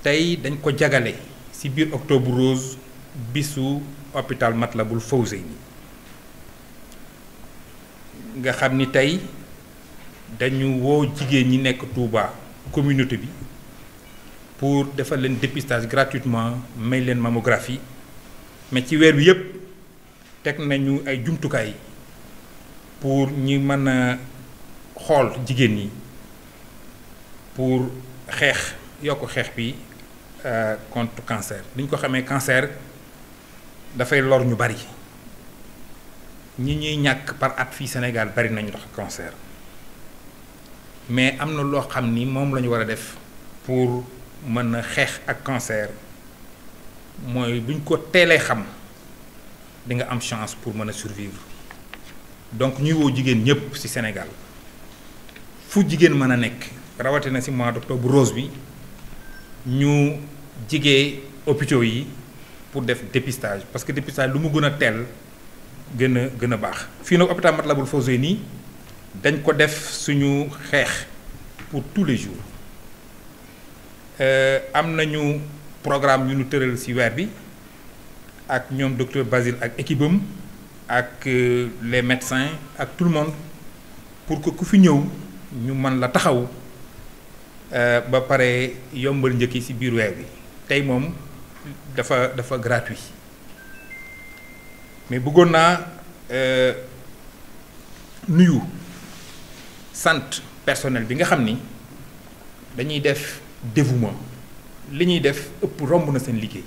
tey dañ ko jagale ci biir Octobre Rose bisu hôpital Matlaboul Fawzeyni nga xam ni tey dañu woo jigéen ñi nekk Touba communauté bi pour defal leen dépistage gratuitement may leen mammographie mais ci weer bi yépp teg nañu ay jumtukaay pour ñi mën a xool jigéen ñi pour xeex yokk xeex bi contre cancer. Ni ñu ko xamee cancer dafay lor ñu bari ñi ñuy ñàkk par at fii Sénégal bari nañu tax cancer mais am na loo xam ni moom la ñu war a def pour mën a xeex ak cancer mooy buñ ko teelee xam di nga am chance pour mën a survivre donc ñuy woo jigéen ñépp ci Sénégal fu jigéen mën a nekk rawatina ci mois d'octobre rose bi ñu jigee hôpitaux yi pour def dépistage parce que dépistage lu mu gën a teel gën a baax. fii nag hôpital Matlaboul Fawzeyni dañ ko def suñu xeex pour tous les jours am nañu programme yu ñu tëral ci weer bi ak ñoom docteur Basile ak équipe am ak les médecins ak tout le monde pour que ku fi ñëw ñu mën la taxaw ba pare yombal njëkk yi ci biir weer bi tey moom dafa gratuit mais bëggoon naa nuyu sant personnel bi nga xam ni dañuy def dévouement li ñuy def ëpp romb na seen liggéey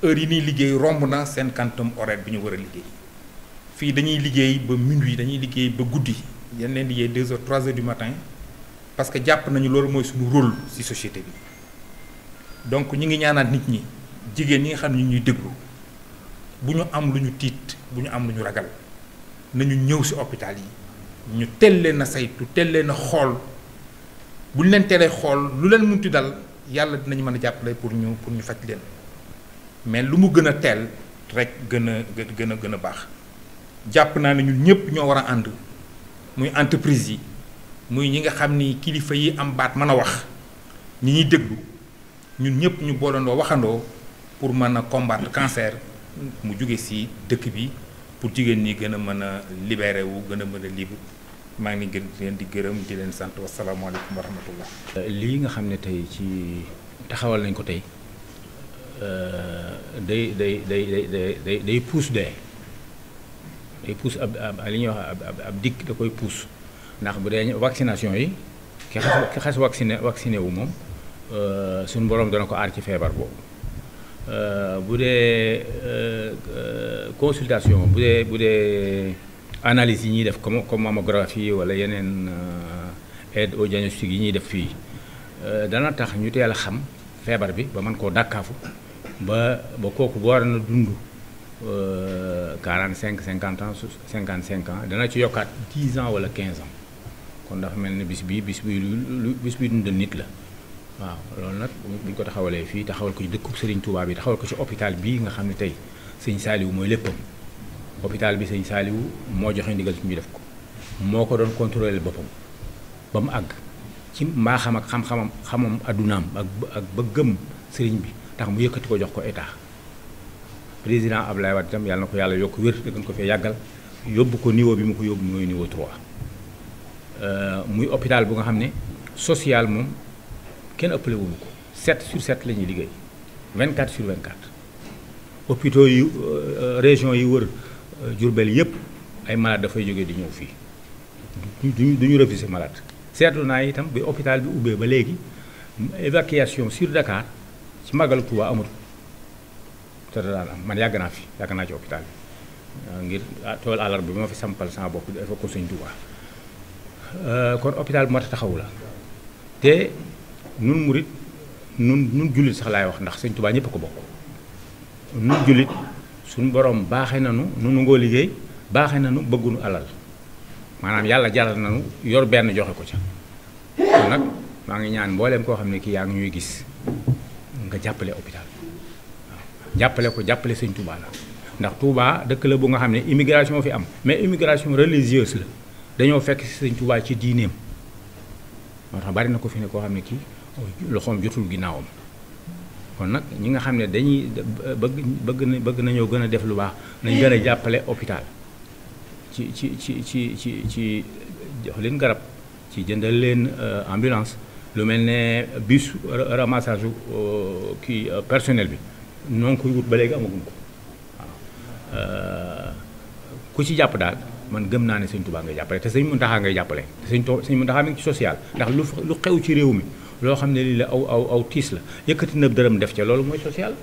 heure yi ñuy liggéey romb na seen quantum horaire bi ñu war a liggéey fii dañuy liggéey ba minuit dañuy liggéey ba guddi yenn leen liggéey 2 heures 3 heures du matin parce que jàpp nañu loolu mooy suñu rôle ci société bi donc ñi ngi ñaanaat nit ñi jigéen ñi nga xam ne ñu ñuy déglu bu ñu am lu ñu tiit bu ñu am lu ñu ragal nañu ñëw ci hôpital yi ñu teel leen a saytu teel leen a xool bu ñu leen teelee xool lu leen munti dal yàlla dinañu mën a jàppale pour ñu faj leen mais lu mu gën a teel rek gën a baax jàpp naa ne ñun ñëpp ñoo war a ànd muy entreprise yi muy ñi nga xam ni kilifa yi am baat mën a wax ñi ñuy déglu ñun ñëpp ñu boolandoo waxandoo pour mën a combattre cancer mu jóge ci dëkk bi pour jigéen ñi gën a mën a libéré wu gën a mën a libre maa ngi leen di gërëm di leen sant wasalaamaaleykum wa rahmatullah. lii nga xam ne tey ci taxawal nañ ko tey day puus day puus ab li ñuy wax ab dikk da koy puus ndax bu dee vaccination yi ki xas vacciné wu moom suñu borom dana ko aar ci feebar boobu bu dee consultation bu dee analyse yi ñuy def comme mammographie wala yeneen aide au diagnostic yi ñuy def fii dana tax ñu teel a xam feebar bi ba mën koo dàkkaafu ba kooku bu war na dund 45 50 ans 55 ans dana ci yokkaat 10 ans wala 15 ans kon dafa mel ni bis bi dundal nit la waaw loolu nag bu ñu ko taxawalee fii taxawal ko ci dëkkub Serigne Touba bi taxawal ko ci hôpital bii nga xam ne tey Sëñ Saliou mooy léppam hôpital bi Sëñ Saliou moo joxe ndigal ci ñu def ko moo ko doon contrôler boppam ba mu àgg ci mbaaxam ak xamam addunaam ak bëggam sëriñ bi tax mu yëkkati ko jox ko état président Abdoulaye Wade itam yàlla na ko yàlla yokk wér te gën ko fee yàggal yóbbu ko niveau bi mu ko yóbbu mooy niveau 3 muy hôpital bu nga xam ne social moom kenn ëppale wuñu ko 7 sur 7 la ñuy liggéey 24 sur 24 hôpitaux yi région yi wër Diourbel yëpp ay malade dafay jógee di ñëw fii duñu refuser malade seetlu naa itam bi hôpital bi ubbee ba léegi évacuation sur Dakar ci Magalu Touba amatul te daan am man yàgg naa ci hôpital bi ngir tool àllar bi ma fi sampal sama bopp dafa ko Sëñ Touba kon hôpital bu mat a taxawu la te nun murit nun jullit sax laay wax ndax Sëñ Touba ñëpp a ko bokk nun jullit suñu borom baaxee nanu nu ngoo liggéey baaxee nanu bëggunu alal maanaam yàlla jaral nanu yor benn joxe ko ca kon nag maa ngi ñaan mbooleem koo xam ne kii yaa ngi ñuy gis nga jàppale hôpital waaw jàppale Sëñ Touba la ndax Touba dëkk la bu nga xam ne immigration fi am mais immigration religieuse la dañoo fekk Sëñ Touba ci diineem moo tax bari na ko fi ne koo xam ne kii loxoom jotul ginnaawam. kon nag ñi nga xam ne dañuy bëgg nañoo gën a def lu baax nañ gën a jàppale hôpital ci jox leen garab ci jëndal leen ambulance lu mel ne bus ramassage kii personnel bi noo ngi koy wut ba léegi amaguñ ko waaw ku ci jàpp daal man gëm naa ne Sëñ Tuubaa ngay jàppale te Sëñ Muntaxaa ngay jàppale te Sëñ Muntaxaa mi ngi ci social ndax lu xew ci réew mi loo xam ne lii la aw tiis la yëkkati na dërëm def ca loolu mooy social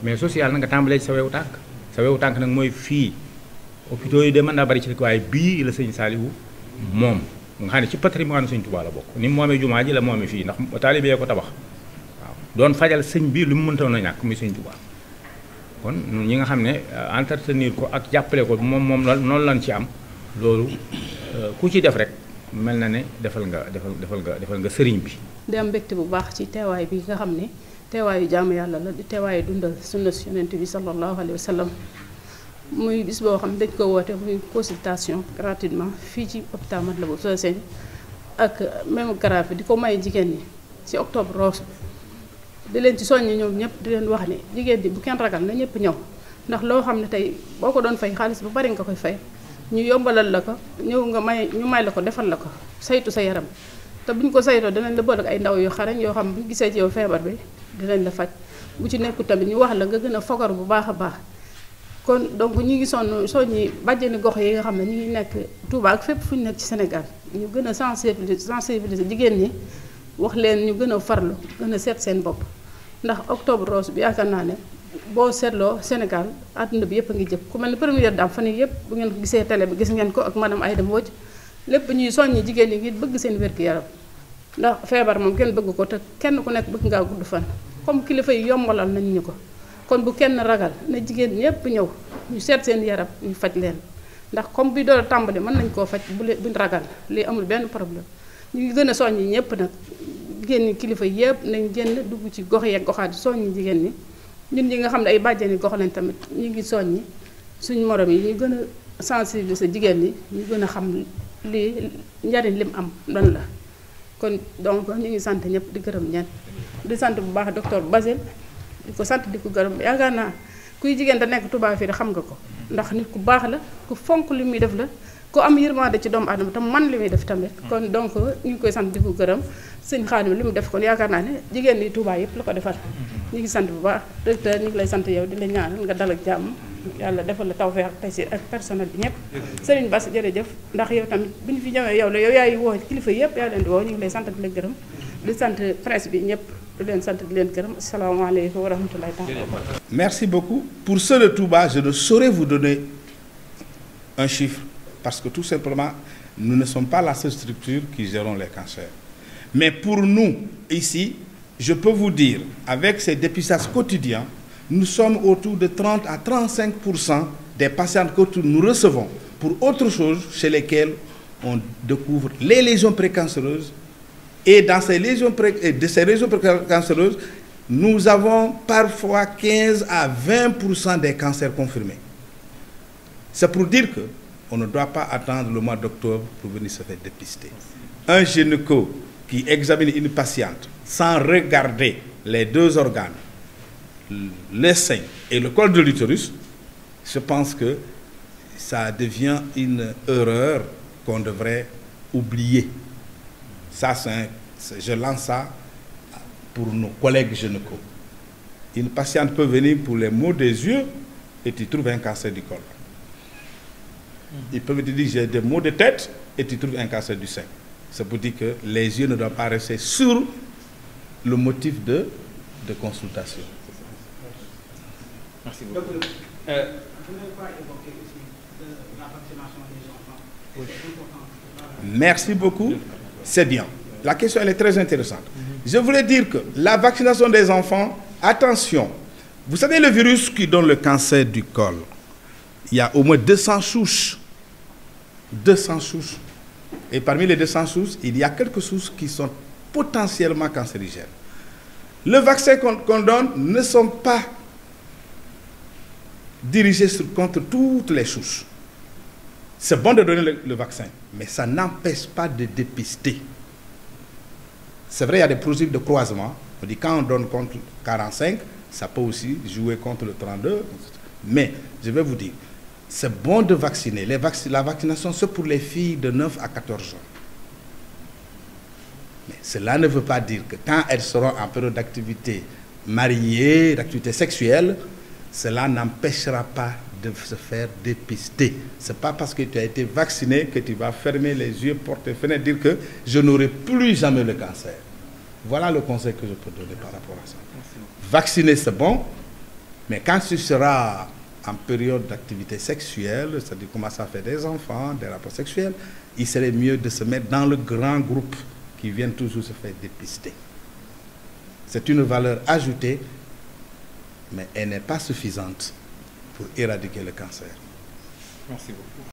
mais social na nga tàmbalee ci sa wewu tànk nag mooy fii hôpitaux yi de mën naa bari ci rek waaye bii la Sëñ Saaliwu moom nga xam ne ci patrimoine Sëñ Tuubaa la bokk ni mu moomee jumaa ji la moomee fii ndax taalibe yee ko tabax waaw doon fajal sëñ bi lu mu mëntoon a ñàkk muy Sëñ Tuubaa kon ñi nga xam ne entretenir ko ak jàppale ko moom noonu lañ ci am loolu ku ci def rek mel na ne defal nga sëriñ bi. di am mbégte bu baax ci teewaay bi nga xam ne teewaayu jaamu yàlla la di teewaayu dundal sunna si yonent bi sallallahu alayhi wa sallam muy bis boo xam ne dañ ko woote muy consultation gratuitement fii ci hôpital Matlaboul Fawzayni ak mammographie di ko may jigéen ñi ci octobre rose di leen ci soññi ñoom ñëpp di leen wax ne jigéen ñi bu kenn ragal na ñëpp ñëw ndax loo xam ne tey boo ko doon fay xaalis bu bari nga koy fay ñu yombalal la ko ñëw nga ñu may la ko defal la ko saytu sa yaram te bu ñu ko saytoo dinañ la boole ak ay ndaw yu xarañ yoo xam bu ñu gisee ci yow feebar bi dinañ la faj bu ci nekku tamit ñu wax la nga gën a fogar bu baax a baax kon donc ñi ngi soññi bàjjeni gox yi nga xam ne ñu ngi nekk Touba ak fépp fu ñu nekk ci Sénégal ñu gën a sensibiliser jigéen ñi wax leen ñu gën a farlu gën a seet seen bopp ndax octobre rose bi yaakaar naa ne boo seetloo Sénégal àdduna bi yëpp a ngi jëm ku mel ne première dame fan yii yëpp bu ngeen gisee télé bi gis ngeen ko ak madame Aïda Mbodj lépp ñuy soññi jigéen ñi ngir bëgg seen wér-gu-yaram ndax feebar moom kenn bëgg ko te kenn ku nekk bëgg ngaa gudd fan comme kilifa yi yombalal nañ ñu ko kon bu kenn ragal na jigéen ñëpp ñëw ñu seet seen yaram ñu faj leen ndax comme bi door a tàmbali mën nañ koo faj buñ ragal lii amul benn problème ñu ngi gën a soññi ñëpp nag jigéen ñi kilifa yëpp nañ génn dugg ci gox yeeg goxaat yi soññi jigéen ñi ñun ñi nga xam ne ay bàjjeni gox lañ tamit ñu ngi soññi suñu morom yi ñu gën a sensibiliser jigéen ñi ñu gën a xam lii njariñ lim am lan la kon donc ñu ngi sant ñëpp di gërëm ñenn di sant bu baax docteur Basile di ko sant di ko gërëm yaakaar naa kuy jigéen da nekk Touba fii xam nga ko ndax nit ku baax la ku fonk li muy def la ku am yërmande ci doomu aadama te man li muy def tamit kon donc ñu ngi koy sant di ko gërëm sëñ Xaadim li mu def kon yaakaar naa ne jigéen ñi Touba yëpp la ko defal ñu ngi sant bu baax docteur ñu ngi lay sant yow di la ñaanal nga dal ak jàmm yàlla defal la tawfeex ak taysir ak personnel bi ñëpp Serigne Bass jërëjëf ndax yow tamit bi ñu fi ñëwee yow la yow yaay woo kilifa yëpp yaa leen di woo ñu ngi lay sant di la gërëm di sant presse bi ñëpp di leen sant di leen gërëm asalaamaaleykum wa rahmatulahi taala. Merci beaucoup. Pour ceux de Touba, je ne saurais vous donner un chiffre parce que tout simplement nous ne sommes pas la seule structure qui gérons les cancers. Mais pour nous ici, je peux vous dire avec ces dépistages quotidiens, nous sommes autour de 30 à 35% des patients que nous recevons pour autre chose chez lesquels on découvre les lésions précancéreuses. Et dans ces lésions précancéreuses, nous avons parfois 15 à 20% des cancers confirmés. C'est pour dire qu'on ne doit pas attendre le mois d'octobre pour venir se faire dépister. Un gynéco qui examine une patiente sans regarder les deux organes, le sein et le col de l'utérus, je pense que ça devient une erreur qu'on devrait oublier. Ça, je lance ça pour nos collègues gynécos. Une patiente peut venir pour les maux des yeux et tu trouves un cancer du col. Il peut me dire j'ai des maux de tête et tu trouves un cancer du sein. Ça veut dire que les yeux ne doivent pas rester sur le motif de consultation. Merci beaucoup. Je ne vais pas évoquer aussi la vaccination des enfants. Oui. Merci beaucoup. C'est bien. La question, elle est très intéressante. Je voulais dire que la vaccination des enfants, attention, vous savez le virus qui donne le cancer du col, il y a au moins 200 souches. 200 souches. Et parmi les 200 souches, il y a quelques souches qui sont potentiellement cancérigènes. Le vaccin qu'on donne ne sont pas dirigés contre toutes les souches. C'est bon de donner le vaccin, mais ça n'empêche pas de dépister. C'est vrai, il y a des produits de croisement. On dit quand on donne contre 45, ça peut aussi jouer contre le 32. Mais je vais vous dire, c'est bon de vacciner. La vaccination, c'est pour les filles de 9 à 14 ans. Mais cela ne veut pas dire que quand elles seront en période d'activité mariée, d'activité sexuelle, cela n'empêchera pas de se faire dépister. Ce n'est pas parce que tu as été vacciné que tu vas fermer les yeux, porter fenêtre, dire que je n'aurai plus jamais le cancer. Voilà le conseil que je peux donner par rapport à ça. Vacciner, c'est bon, mais quand tu seras en période d'activité sexuelle, c'est-à-dire commencer à faire des enfants, des rapports sexuels, il serait mieux de se mettre dans le grand groupe qui viennent toujours se faire dépister. C'est une valeur ajoutée, mais elle n'est pas suffisante pour éradiquer le cancer. Merci beaucoup.